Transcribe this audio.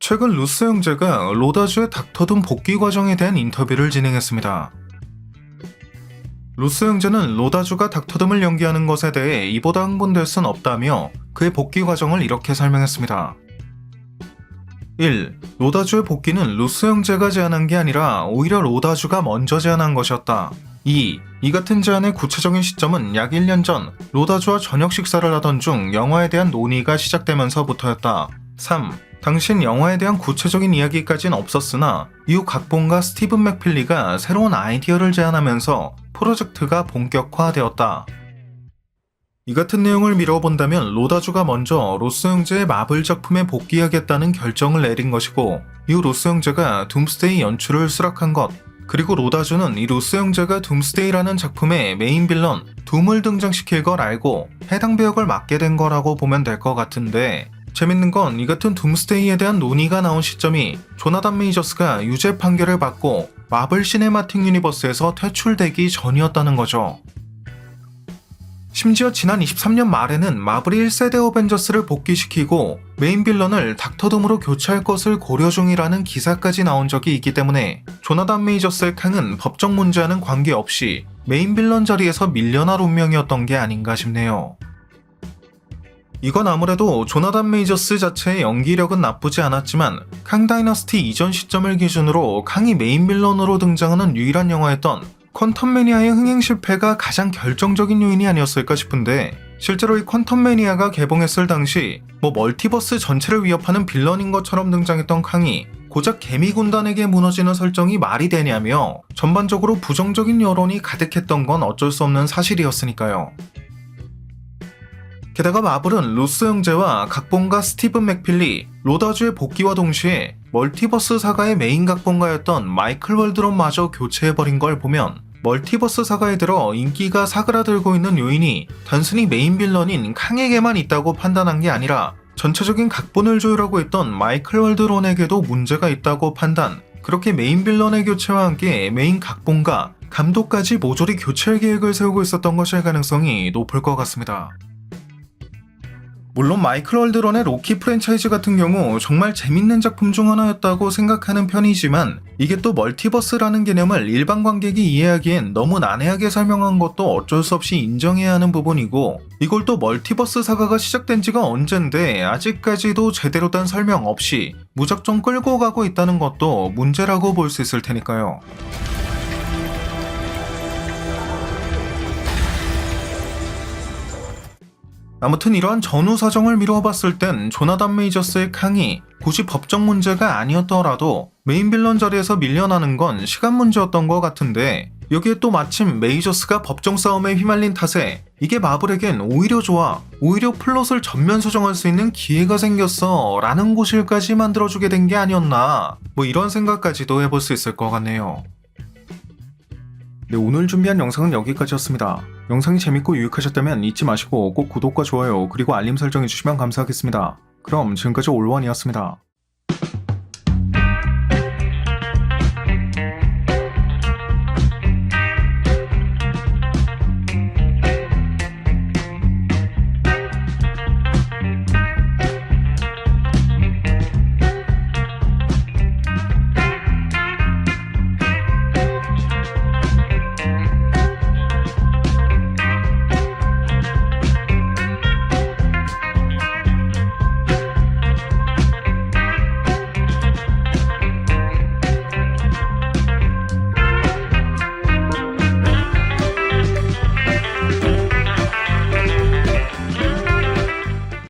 최근 루스 형제가 로다주의 닥터둠 복귀 과정에 대한 인터뷰를 진행했습니다. 루스 형제는 로다주가 닥터둠을 연기하는 것에 대해 이보다 흥분될 순 없다며 그의 복귀 과정을 이렇게 설명했습니다. 1. 로다주의 복귀는 루스 형제가 제안한 게 아니라 오히려 로다주가 먼저 제안한 것이었다. 2. 이 같은 제안의 구체적인 시점은 약 1년 전 로다주와 저녁 식사를 하던 중 영화에 대한 논의가 시작되면서부터였다. 3. 당신 영화에 대한 구체적인 이야기까지는 없었으나 이후 각본가 스티븐 맥필리가 새로운 아이디어를 제안하면서 프로젝트가 본격화되었다. 이 같은 내용을 미뤄본다면 로다주가 먼저 로스 형제의 마블 작품에 복귀하겠다는 결정을 내린 것이고 이후 로스 형제가 둠스데이 연출을 수락한 것, 그리고 로다주는 이 로스 형제가 둠스데이라는 작품의 메인 빌런 둠을 등장시킬 걸 알고 해당 배역을 맡게 된 거라고 보면 될 것 같은데, 재밌는 건 이 같은 둠스데이에 대한 논의가 나온 시점이 조나단 메이저스가 유죄 판결을 받고 마블 시네마틱 유니버스에서 퇴출되기 전이었다는 거죠. 심지어 지난 23년 말에는 마블이 1세대 어벤져스를 복귀시키고 메인 빌런을 닥터둠으로 교체할 것을 고려 중이라는 기사까지 나온 적이 있기 때문에 조나단 메이저스의 캉은 법적 문제와는 관계없이 메인 빌런 자리에서 밀려날 운명이었던 게 아닌가 싶네요. 이건 아무래도 조나단 메이저스 자체의 연기력은 나쁘지 않았지만 캉 다이너스티 이전 시점을 기준으로 캉이 메인 빌런으로 등장하는 유일한 영화였던 퀀텀 매니아의 흥행 실패가 가장 결정적인 요인이 아니었을까 싶은데, 실제로 이 퀀텀 매니아가 개봉했을 당시 멀티버스 전체를 위협하는 빌런인 것처럼 등장했던 캉이 고작 개미 군단에게 무너지는 설정이 말이 되냐며 전반적으로 부정적인 여론이 가득했던 건 어쩔 수 없는 사실이었으니까요. 게다가 마블은 루스 형제와 각본가 스티븐 맥필리, 로다주의 복귀와 동시에 멀티버스 사가의 메인 각본가였던 마이클 월드론마저 교체해버린 걸 보면 멀티버스 사가에 들어 인기가 사그라들고 있는 요인이 단순히 메인 빌런인 캉에게만 있다고 판단한 게 아니라 전체적인 각본을 조율하고 있던 마이클 월드론에게도 문제가 있다고 판단, 그렇게 메인 빌런의 교체와 함께 메인 각본가, 감독까지 모조리 교체할 계획을 세우고 있었던 것일 가능성이 높을 것 같습니다. 물론 마이클 월드런의 로키 프랜차이즈 같은 경우 정말 재밌는 작품 중 하나였다고 생각하는 편이지만 이게 또 멀티버스라는 개념을 일반 관객이 이해하기엔 너무 난해하게 설명한 것도 어쩔 수 없이 인정해야 하는 부분이고, 이걸 또 멀티버스 사가가 시작된 지가 언젠데 아직까지도 제대로 된 설명 없이 무작정 끌고 가고 있다는 것도 문제라고 볼 수 있을 테니까요. 아무튼 이러한 전후 사정을 미루어봤을 땐 조나단 메이저스의 캉이 굳이 법적 문제가 아니었더라도 메인 빌런 자리에서 밀려나는 건 시간 문제였던 것 같은데, 여기에 또 마침 메이저스가 법정 싸움에 휘말린 탓에 이게 마블에겐 오히려 좋아, 오히려 플롯을 전면 수정할 수 있는 기회가 생겼어 라는 고실까지 만들어주게 된 게 아니었나, 이런 생각까지도 해볼 수 있을 것 같네요. 네, 오늘 준비한 영상은 여기까지였습니다. 영상이 재밌고 유익하셨다면 잊지 마시고 꼭 구독과 좋아요 그리고 알림 설정해주시면 감사하겠습니다. 그럼 지금까지 올원이었습니다.